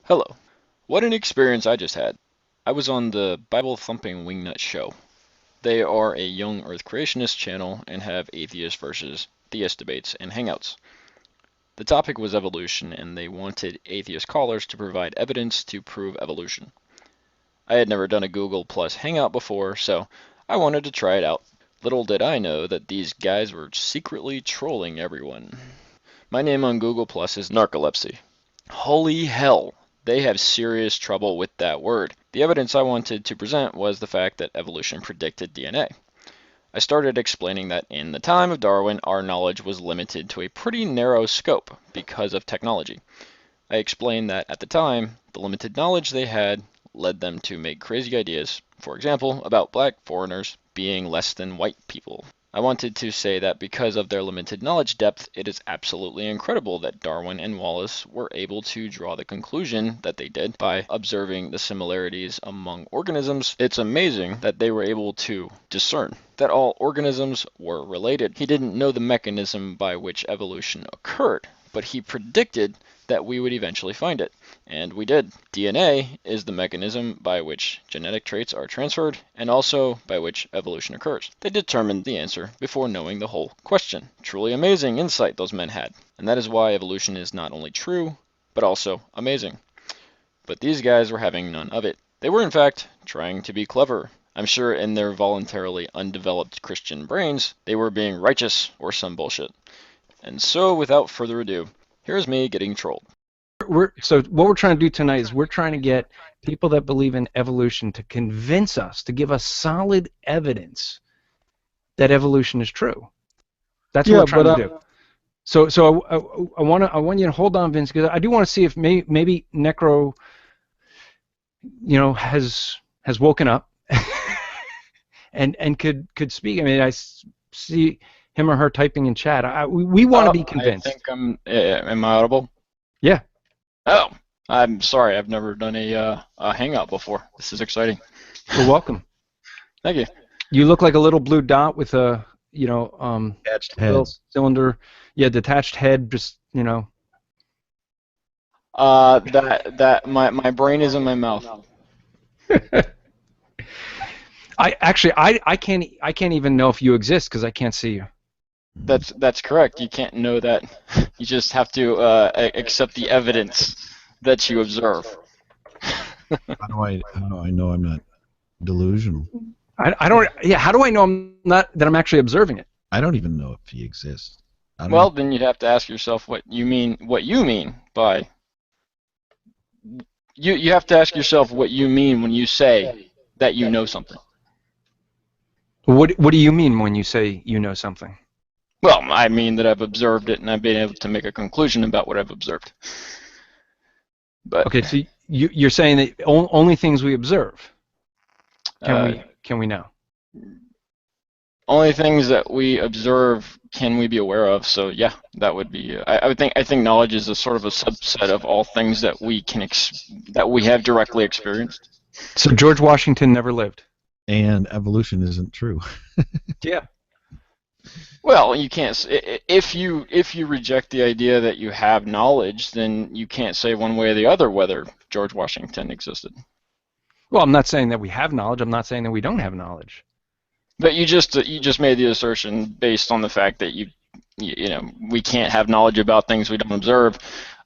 Hello. What an experience I just had. I was on the Bible Thumping Wingnut show. They are a young earth creationist channel and have atheist versus theist debates and hangouts. The topic was evolution, and they wanted atheist callers to provide evidence to prove evolution. I had never done a Google Plus hangout before, so I wanted to try it out. Little did I know that these guys were secretly trolling everyone. My name on Google Plus is Narcolepsy. Holy hell, they have serious trouble with that word. The evidence I wanted to present was the fact that evolution predicted DNA. I started explaining that in the time of Darwin, our knowledge was limited to a pretty narrow scope because of technology. I explained that at the time, the limited knowledge they had led them to make crazy ideas, for example, about black foreigners being less than white people. I wanted to say that because of their limited knowledge depth, it is absolutely incredible that Darwin and Wallace were able to draw the conclusion that they did by observing the similarities among organisms. It's amazing that they were able to discern that all organisms were related. He didn't know the mechanism by which evolution occurred, but he predicted that we would eventually find it. And we did. DNA is the mechanism by which genetic traits are transferred and also by which evolution occurs. They determined the answer before knowing the whole question. Truly amazing insight those men had. And that is why evolution is not only true, but also amazing. But these guys were having none of it. They were in fact trying to be clever. I'm sure in their voluntarily undeveloped Christian brains, they were being righteous or some bullshit. And so without further ado, here's me getting trolled. So what we're trying to do tonight is we're trying to get people that believe in evolution to convince us, to give us solid evidence that evolution is true. That's what we're trying to do. So I want you to hold on, Vince, because I do want to see if maybe Necro, has woken up and could speak. I mean, I see him or her typing in chat. We want to be convinced. I think am I audible? Yeah. Oh, I'm sorry. I've never done a hangout before. This is exciting. Well, welcome. Thank you. You look like a little blue dot with a, detached little head. cylinder. Yeah, detached head. Just That my brain is in my mouth. I can't even know if you exist because I can't see you. That's correct. You can't know that. You just have to accept the evidence that you observe. How do I know I'm not delusional? I don't. Yeah. How do I know I'm actually observing it? I don't even know if he exists. Well, then you'd have to ask yourself what you mean by. You have to ask yourself what you mean when you say that you know something. What do you mean when you say you know something? Well, I mean that I've observed it and I've been able to make a conclusion about what I've observed. But okay, so you're saying that only things we observe can we know? Only things that we observe can we be aware of. So yeah, that would be. I think knowledge is a sort of a subset of all things that we can that we have directly experienced. So George Washington never lived. And evolution isn't true. Yeah. Well, you can't. If you reject the idea that you have knowledge, then you can't say one way or the other whether George Washington existed. Well, I'm not saying that we have knowledge. I'm not saying that we don't have knowledge. But you just made the assertion based on the fact that we can't have knowledge about things we don't observe.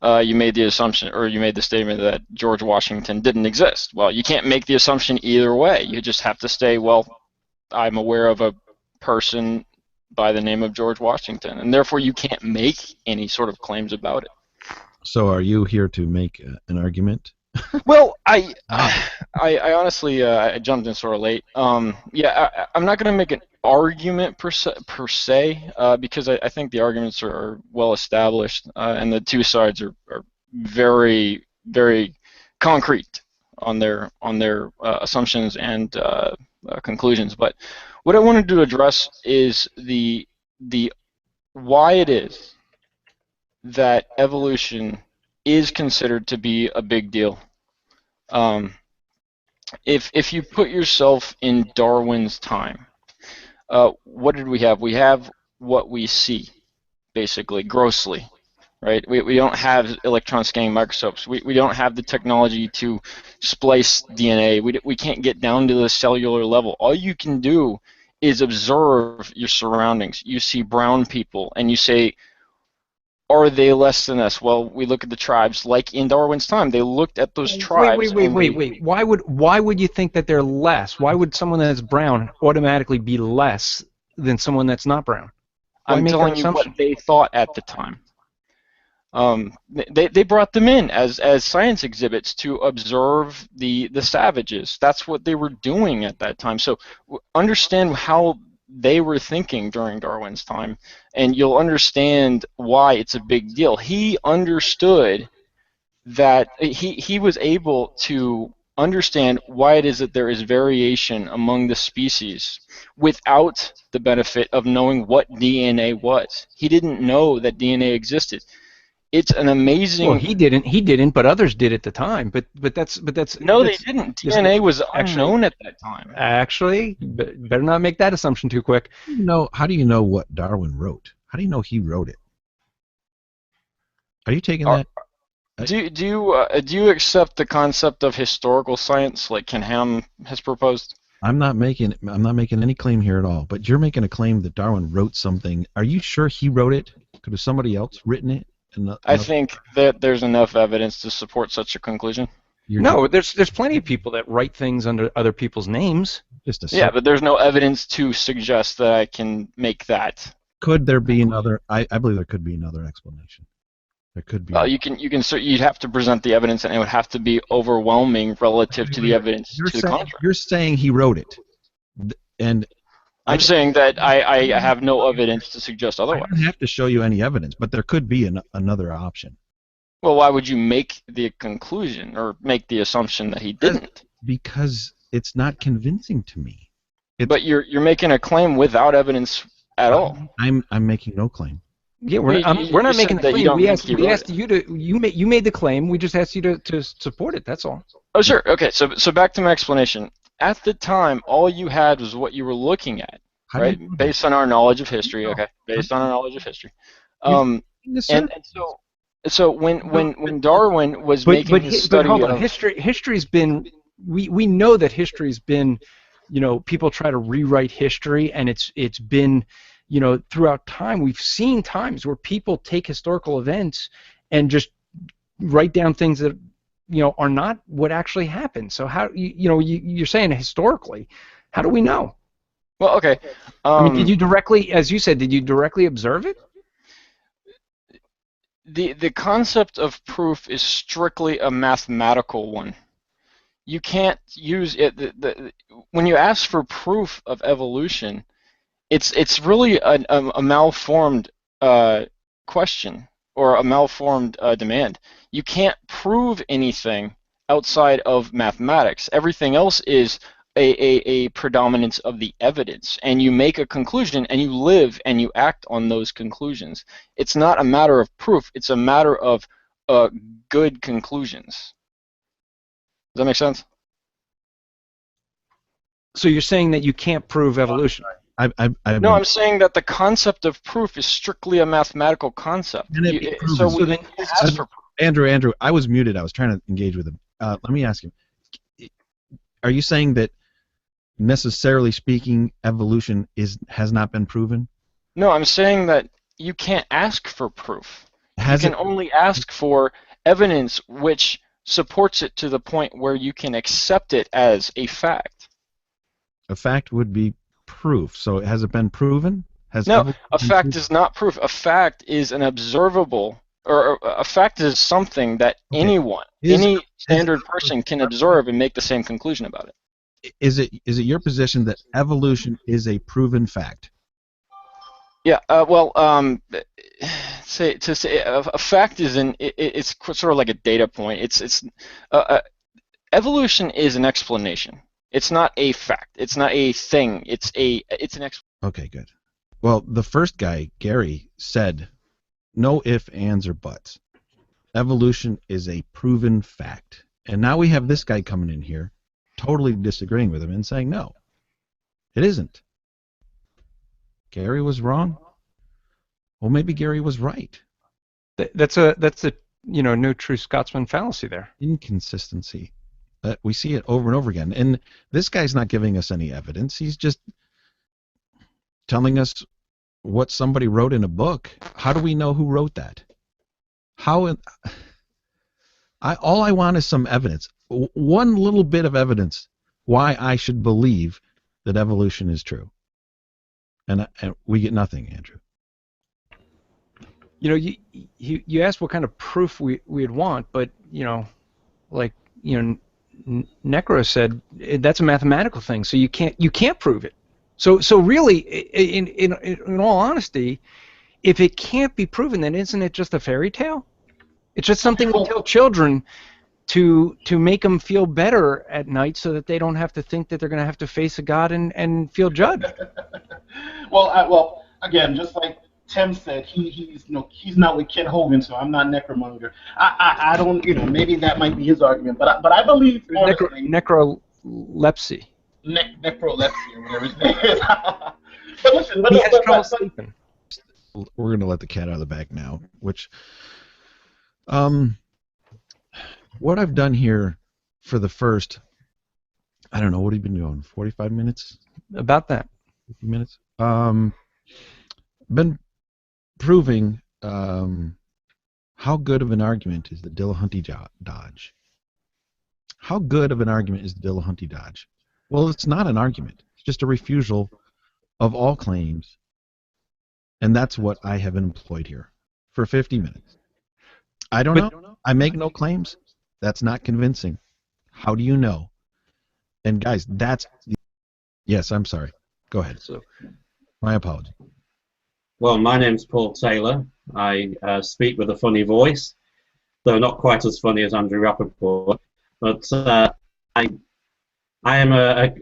You made the assumption, or you made the statement that George Washington didn't exist. Well, you can't make the assumption either way. You just have to say, well, I'm aware of a person by the name of George Washington, and therefore you can't make any sort of claims about it. So are you here to make an argument? Well, I honestly I jumped in sort of late. Yeah, I'm not going to make an argument per se because I think the arguments are well established and the two sides are very, very concrete on their assumptions and conclusions. But what I wanted to address is the why it is that evolution is considered to be a big deal. If you put yourself in Darwin's time, what did we have? We have what we see, basically, grossly. right? We don't have electron scanning microscopes. We don't have the technology to splice DNA. We can't get down to the cellular level. All you can do is observe your surroundings. You see brown people and you say, are they less than us? Well, we look at the tribes. Like in Darwin's time, they looked at those Wait, wait, tribes wait, and wait, they, wait. Why would you think that they're less? Why would someone that's brown automatically be less than someone that's not brown? Why I'm make that telling you what assumption? they thought at the time. They brought them in as science exhibits to observe the savages. That's what they were doing at that time. So understand how they were thinking during Darwin's time, and you'll understand why it's a big deal. He understood that he was able to understand why it is that there is variation among the species without the benefit of knowing what DNA was. He didn't know that DNA existed. It's an Well, amazing. he didn't, but others did at the time. But No, they that's didn't. this DNA was actually unknown at that time. better not make that assumption too quick. How do you know what Darwin wrote? How do you know he wrote it? Are you taking Are, that? do you accept the concept of historical science like Ken Ham has proposed? I'm not making any claim here at all. But you're making a claim that Darwin wrote something. Are you sure he wrote it? Could have somebody else written it? I think that there's enough evidence to support such a conclusion. You're No, there's plenty of people that write things under other people's names. just Yeah, assuming. but there's no evidence to suggest that I can make that. Could there be another? I believe there could be another explanation. There could be. Well, you'd have to present the evidence, and it would have to be overwhelming relative to the evidence You're to the saying contrary. you're saying he wrote it, and I'm saying that I have no evidence to suggest I otherwise. don't have to show you any evidence, but there could be another option. Well, why would you make the conclusion or make the assumption that he didn't? Because it's not convincing to me. But you're making a claim without evidence at all. I'm making no claim. Yeah, You- we're you not said making the that you claim. don't We think asked he we wrote asked you to you made the claim. We just asked you to support it. That's all. Oh, sure. Okay, so back to my explanation. At the time, all you had was what you were looking at, How do right? you know that? Based on our knowledge of history. No. Okay, based on our knowledge of history. You're Um, making this and, up. and so when Darwin was making his But study hold on. of History's been we know that history's been, people try to rewrite history, and it's been, throughout time we've seen times where people take historical events and just write down things that are not what actually happened. So how you're saying historically, how do we know? well, okay. I mean, did you directly, as you said, did you directly observe it? The concept of proof is strictly a mathematical one. You can't use it. When you ask for proof of evolution, it's really a malformed question or a malformed demand. You can't prove anything outside of mathematics. Everything else is a predominance of the evidence, and you make a conclusion and you live and you act on those conclusions. It's not a matter of proof, it's a matter of good conclusions. Does that make sense? So you're saying that you can't prove evolution? No, I'm saying that the concept of proof is strictly a mathematical concept. Can it be proven? So So we then- can ask for proof. Andrew, I was muted. I was trying to engage with him. Let me ask him. Are you saying that necessarily speaking, evolution has not been proven? No, I'm saying that you can't ask for proof. You can only ask for evidence which supports it to the point where you can accept it as a fact. A fact would be proof. So has it been proven? No, a fact is not proof. A fact is an observable, or a fact is something that anyone, any standard person can observe and make the same conclusion about it. Is it your position that evolution is a proven fact? Yeah. Say a fact is it's sort of like a data point. Evolution is an explanation. It's not a fact. It's not a thing. It's an explanation. Okay, good. Well, the first guy, Gary, said no ifs, ands, or buts. Evolution is a proven fact. And now we have this guy coming in here, totally disagreeing with him and saying no, it isn't. Gary was wrong. Well, maybe Gary was right. That's a no true Scotsman fallacy there. Inconsistency. We see it over and over again. And this guy's not giving us any evidence. He's just telling us what somebody wrote in a book. How do we know who wrote that? All I want is some evidence. One little bit of evidence why I should believe that evolution is true. And we get nothing, Andrew. You asked what kind of proof we'd want, but like Necro said, that's a mathematical thing, so you can't prove it. So really, in all honesty, if it can't be proven, then isn't it just a fairy tale? It's just something we tell children to make them feel better at night, so that they don't have to think that they're going to have to face a God and feel judged. Well, again, just like Tim said, he's not with Kid Hogan, so I'm not necromonger. I don't, maybe that might be his argument, but I believe honestly, necrolepsy. Necrolepsy or whatever his name is. But listen, He has trouble sleeping. We're going to let the cat out of the bag now, which what I've done here for the first, I don't know, what have you been doing, 45 minutes? About that. 50 minutes? Been proving how good of an argument is the Dillahunty Dodge. How good of an argument is the Dillahunty Dodge? Well, it's not an argument. It's just a refusal of all claims. And that's what I have employed here for 50 minutes. I don't know. I make no claims. That's not convincing. How do you know? And guys, yes, I'm sorry. Go ahead. My apology. Well, my name's Paul Taylor. I speak with a funny voice, though not quite as funny as Andrew Rappaport. But I am a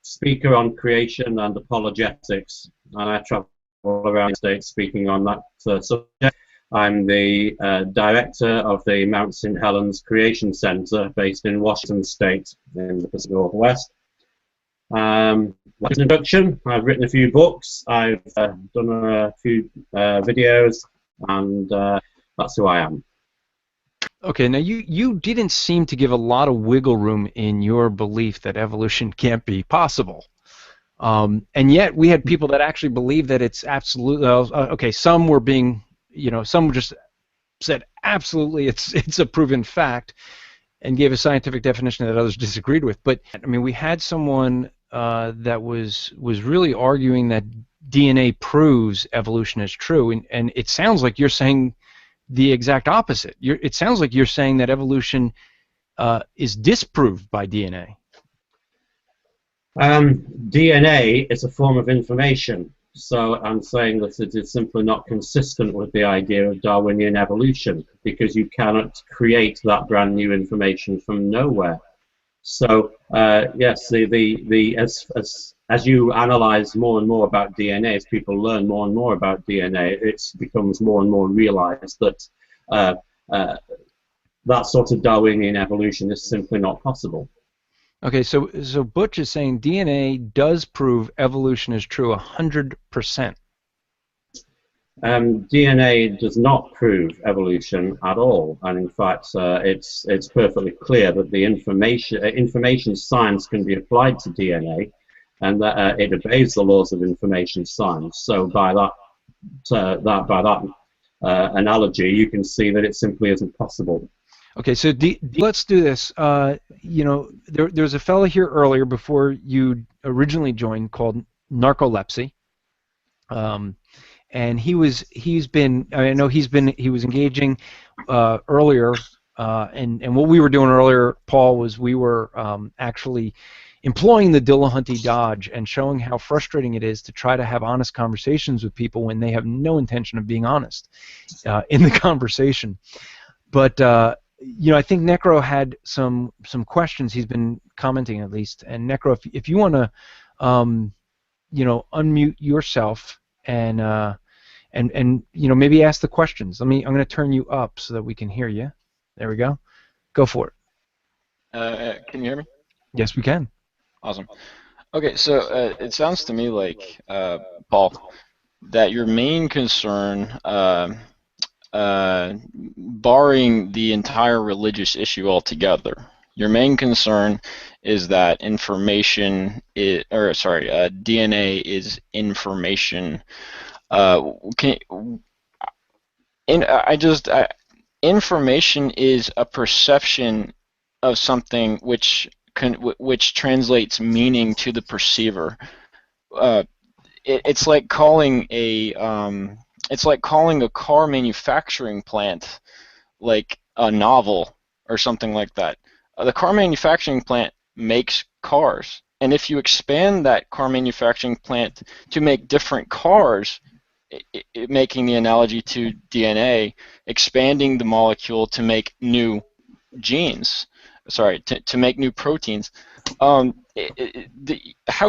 speaker on creation and apologetics, and I travel around the States speaking on that subject. I'm the director of the Mount St. Helens Creation Center based in Washington State in the Pacific Northwest. Like an introduction, I've written a few books, I've done a few videos, and that's who I am. Okay, now you didn't seem to give a lot of wiggle room in your belief that evolution can't be possible. And yet we had people that actually believe that it's absolute. Okay, some were being, some just said absolutely it's a proven fact and gave a scientific definition that others disagreed with. But I mean, we had someone that was really arguing that DNA proves evolution is true, and it sounds like you're saying the exact opposite. It sounds like you're saying that evolution is disproved by DNA. DNA is a form of information, so I'm saying that it is simply not consistent with the idea of Darwinian evolution, because you cannot create that brand new information from nowhere. So yes, as you analyze more and more about DNA, as people learn more and more about DNA, it becomes more and more realized that that sort of Darwinian evolution is simply not possible. Okay, so Butch is saying DNA does prove evolution is true 100%. DNA does not prove evolution at all, and in fact, it's perfectly clear that the information science can be applied to DNA, and that it obeys the laws of information science. So by that analogy, you can see that it simply isn't possible. Okay, so let's do this. There's a fellow here earlier before you originally joined called narcolepsy, and he was engaging earlier, and what we were doing earlier, Paul, was we were actually employing the Dillahunty Dodge and showing how frustrating it is to try to have honest conversations with people when they have no intention of being honest in the conversation. But I think Necro had some questions. He's been commenting at least. And Necro, if you want to, unmute yourself and maybe ask the questions. I'm going to turn you up so that we can hear you. There we go. Go for it. Can you hear me? Yes, we can. Awesome. Okay, so it sounds to me like, Paul, that your main concern barring the entire religious issue altogether, your main concern is that DNA is information. Can in I just Information is a perception of something which translates meaning to the perceiver. Uh, it's like calling a car manufacturing plant like a novel or something like that. The car manufacturing plant makes cars, and if you expand that car manufacturing plant to make different cars, making the analogy to DNA, expanding the molecule to make new genes, to make new proteins. How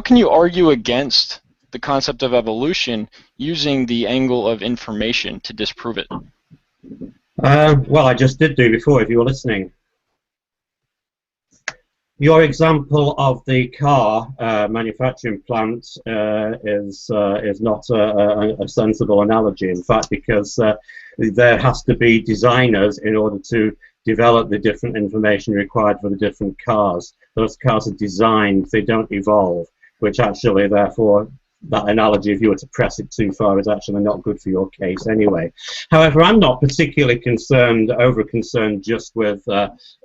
can you argue against the concept of evolution using the angle of information to disprove it? Well, I just did do before, if you were listening. Your example of the car manufacturing plant is not a sensible analogy, in fact, because there has to be designers in order to develop the different information required for the different cars. Those cars are designed, they don't evolve, which actually, therefore, that analogy, if you were to press it too far, is actually not good for your case anyway. However, I'm not particularly over concerned just with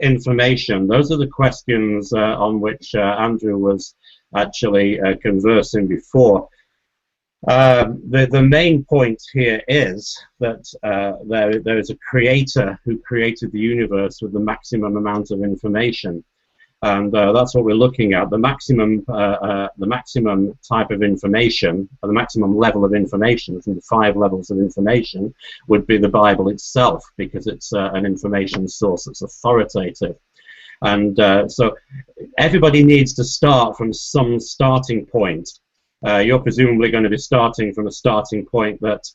information. Those are the questions on which Andrew was actually conversing before. The main point here is that there is a creator who created the universe with the maximum amount of information. And that's what we're looking at. The maximum type of information, or the maximum level of information from the 5 levels of information, would be the Bible itself, because it's an information source that's authoritative. And so everybody needs to start from some starting point. You're presumably going to be starting from a starting point that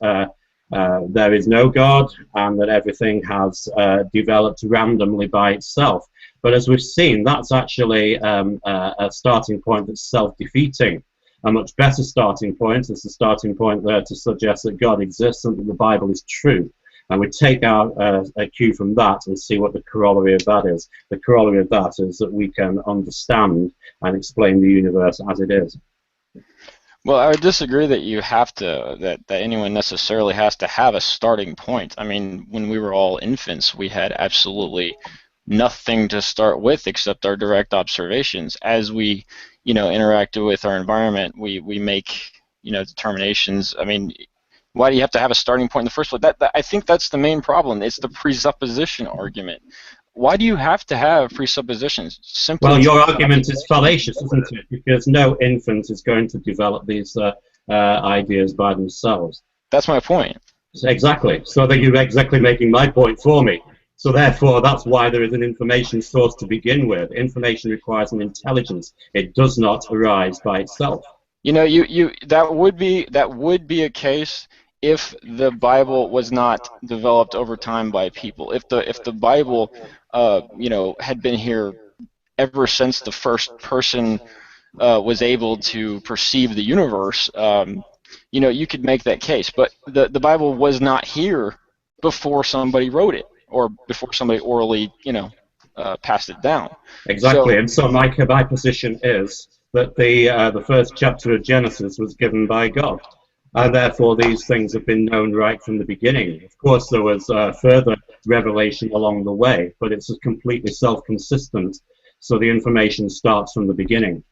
there is no God and that everything has developed randomly by itself. But as we've seen, that's actually a starting point that's self-defeating. A much better starting point is the starting point there to suggest that God exists and that the Bible is true. And we take out a cue from that and see what the corollary of that is. The corollary of that is that we can understand and explain the universe as it is. Well, I would disagree that that anyone necessarily has to have a starting point. I mean, when we were all infants, we had absolutely nothing to start with except our direct observations. As we, interacted with our environment, we make, determinations. I mean, why do you have to have a starting point in the first place? I think that's the main problem. It's the presupposition argument. Why do you have to have presuppositions? Simply. Well, your argument is fallacious, isn't it? Because no infant is going to develop these ideas by themselves. That's my point. Exactly. So that you're exactly making my point for me. So therefore, that's why there is an information source to begin with. Information requires an intelligence. It does not arise by itself. That would be a case if the Bible was not developed over time by people. If the Bible, had been here ever since the first person was able to perceive the universe, you could make that case. But the Bible was not here before somebody wrote it, or before somebody orally, passed it down. Exactly. And so my position is that the first chapter of Genesis was given by God, and therefore these things have been known right from the beginning. Of course, there was further revelation along the way, but it's completely self-consistent. So the information starts from the beginning.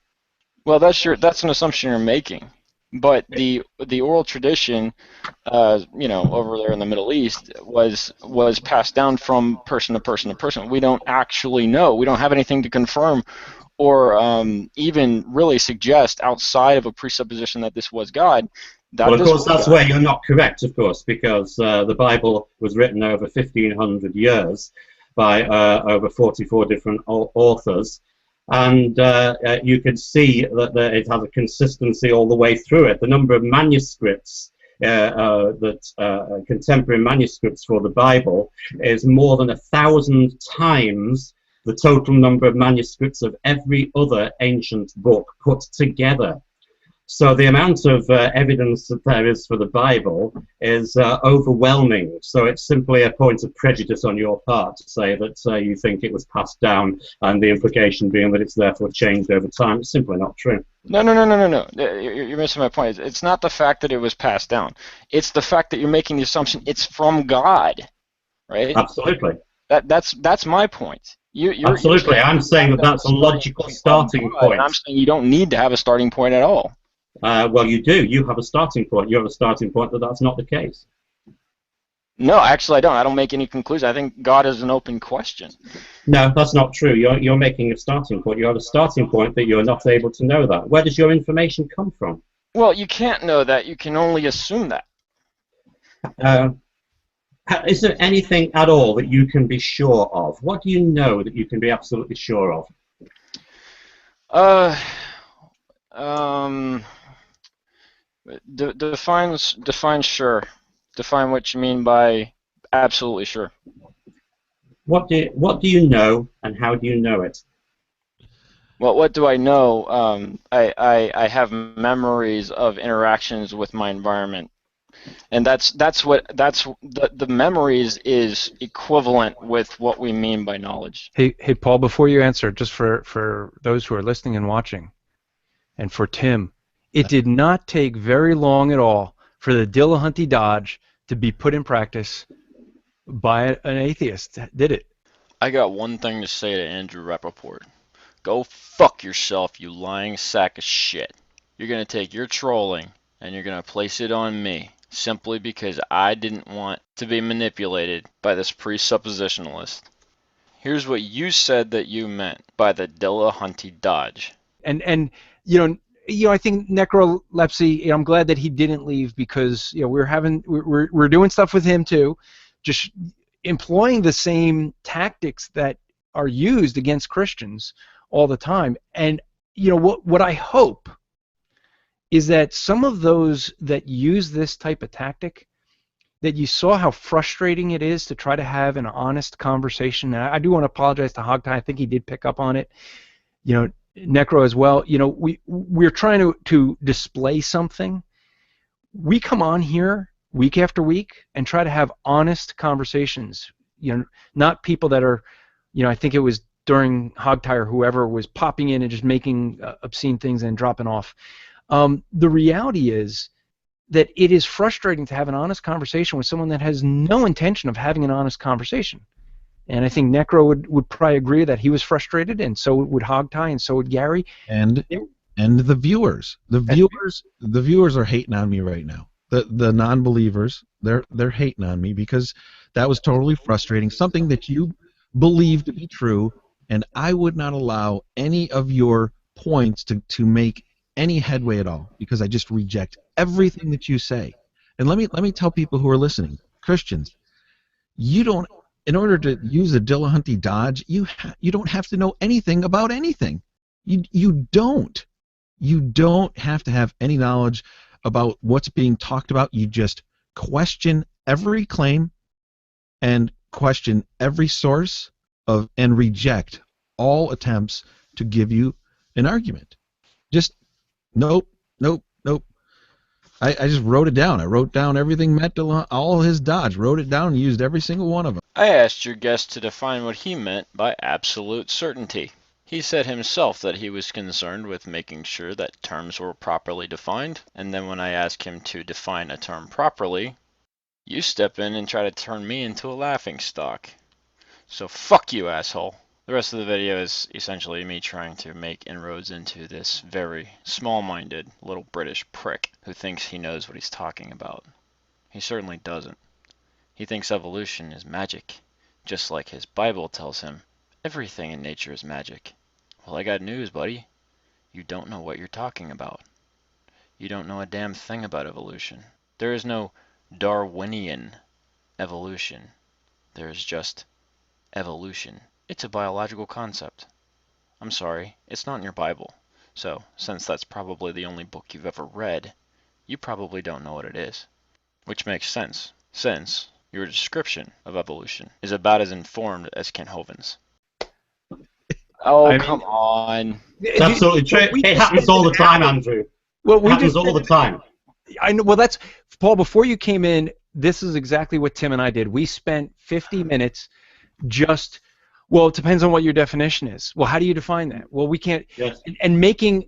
Well, that's an assumption you're making. But the oral tradition, over there in the Middle East, was passed down from person to person to person. We don't actually know. We don't have anything to confirm or even really suggest outside of a presupposition that this was God. Well, of course, that's where you're not correct, of course, because the Bible was written over 1,500 years by over 44 different authors. And you can see that it has a consistency all the way through it. The number of manuscripts, contemporary manuscripts for the Bible, is more than 1,000 times the total number of manuscripts of every other ancient book put together. So the amount of evidence that there is for the Bible is overwhelming. So it's simply a point of prejudice on your part to say that you think it was passed down, and the implication being that it's therefore changed over time. It's simply not true. No. You're missing my point. It's not the fact that it was passed down. It's the fact that you're making the assumption it's from God, right? Absolutely. That's my point. Absolutely. I'm saying that that's a logical starting point. And I'm saying you don't need to have a starting point at all. Well, you do. You have a starting point. You have a starting point that that's not the case. No, actually, I don't. I don't make any conclusion. I think God is an open question. No, that's not true. You're making a starting point. You have a starting point that you're not able to know that. Where does your information come from? Well, you can't know that. You can only assume that. Is there anything at all that you can be sure of? What do you know that you can be absolutely sure of? Define sure. Define what you mean by absolutely sure. What do you know, and how do you know it? Well, what do I know? I have memories of interactions with my environment, and the memories is equivalent with what we mean by knowledge. Hey, Paul, before you answer, just for those who are listening and watching, and for Tim, it did not take very long at all for the Dillahunty Dodge to be put in practice by an atheist, did it? I got one thing to say to Andrew Rappaport. Go fuck yourself, you lying sack of shit. You're going to take your trolling and you're going to place it on me simply because I didn't want to be manipulated by this presuppositionalist. Here's what you said that you meant by the Dillahunty Dodge. And I think Necrolepsy, I'm glad that he didn't leave, because we're doing stuff with him too, just employing the same tactics that are used against Christians all the time. And what I hope is that some of those that use this type of tactic, that you saw how frustrating it is to try to have an honest conversation. And I do want to apologize to Hogtie. I think he did pick up on it. Necro as well. We're trying to display something. We come on here week after week and try to have honest conversations. Not people that are, I think it was during Hogtie or whoever was popping in and just making obscene things and dropping off. The reality is that it is frustrating to have an honest conversation with someone that has no intention of having an honest conversation. And I think Necro would probably agree that he was frustrated, and so would Hogtie, and so would Gary. And the viewers. The viewers are hating on me right now. The non-believers, they're hating on me because that was totally frustrating. Something that you believe to be true, and I would not allow any of your points to make any headway at all, because I just reject everything that you say. And let me tell people who are listening, Christians, in order to use a Dillahunty Dodge, you don't have to know anything about anything. You don't have to have any knowledge about what's being talked about. You just question every claim and question every source and reject all attempts to give you an argument. Just nope. I just wrote it down. I wrote down everything Matt Dillahunty, all his Dodge, wrote it down and used every single one of them. I asked your guest to define what he meant by absolute certainty. He said himself that he was concerned with making sure that terms were properly defined, and then when I ask him to define a term properly, you step in and try to turn me into a laughingstock. So fuck you, asshole. The rest of the video is essentially me trying to make inroads into this very small-minded little British prick who thinks he knows what he's talking about. He certainly doesn't. He thinks evolution is magic, just like his Bible tells him everything in nature is magic. Well, I got news, buddy. You don't know what you're talking about. You don't know a damn thing about evolution. There is no Darwinian evolution. There is just evolution. It's a biological concept. I'm sorry, it's not in your Bible. So, since that's probably the only book you've ever read, you probably don't know what it is. Which makes sense, since your description of evolution is about as informed as Kent Hovind's. Oh, come on. It's absolutely true. It happens all the time, Andrew. Well, It happens all the time. I know. Well, that's Paul. Before you came in, this is exactly what Tim and I did. We spent 50 minutes just. Well, it depends on what your definition is. Well, how do you define that? Well, we can't. Yes. And making,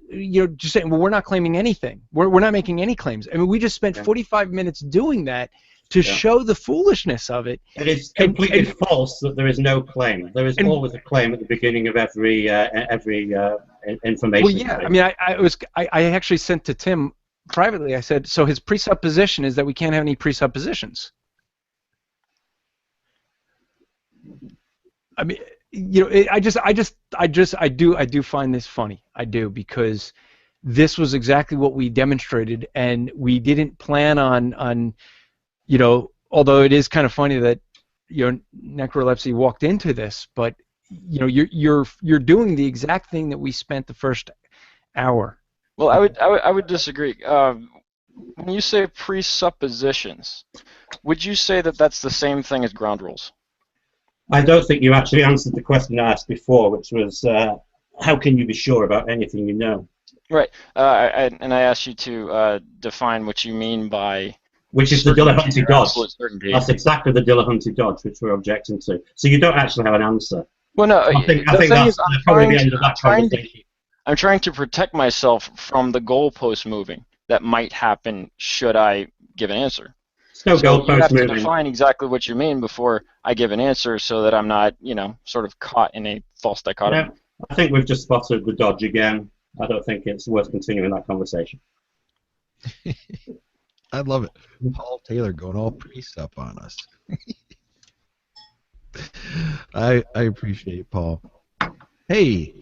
just saying, well, we're not claiming anything. We're not making any claims. I mean, we just spent 45 minutes doing that to show the foolishness of it. It is completely false that there is no claim. There is always a claim at the beginning of every information. Well, yeah. I mean, I actually sent to Tim privately. I said, so his presupposition is that we can't have any presuppositions. I mean, I do find this funny. I do, because this was exactly what we demonstrated, and we didn't plan on although it is kind of funny that necrolepsy walked into this, but you're doing the exact thing that we spent the first hour. Well, I would disagree. When you say presuppositions, would you say that that's the same thing as ground rules? I don't think you actually answered the question I asked before, which was how can you be sure about anything you know? Right. And I asked you to define what you mean by... Which is the Dillahunty dodge. Certainty. That's exactly the Dillahunty dodge, which we're objecting to. So you don't actually have an answer. Well, no. I think that's probably the end of that conversation. I'm trying to protect myself from the goalpost moving that might happen should I give an answer. No So you have goalpost moving. to define exactly what you mean before I give an answer, so that I'm not, sort of caught in a false dichotomy. Yeah, I think we've just spotted the dodge again. I don't think it's worth continuing that conversation. I love it. Paul Taylor going all precept on us. I appreciate it, Paul. Hey,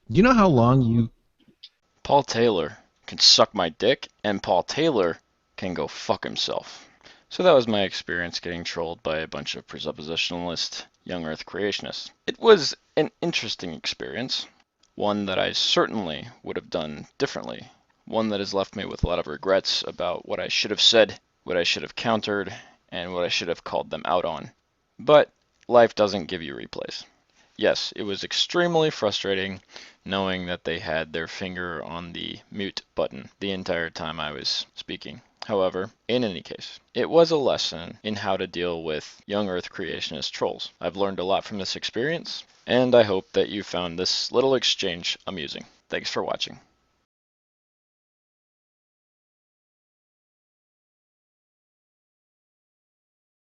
you know how long you... Paul Taylor can suck my dick, and Paul Taylor can go fuck himself. So that was my experience getting trolled by a bunch of presuppositionalist young earth creationists. It was an interesting experience, one that I certainly would have done differently, one that has left me with a lot of regrets about what I should have said, what I should have countered, and what I should have called them out on. But life doesn't give you replays. Yes, it was extremely frustrating knowing that they had their finger on the mute button the entire time I was speaking. However, in any case, it was a lesson in how to deal with young earth creationist trolls. I've learned a lot from this experience, and I hope that you found this little exchange amusing. Thanks for watching.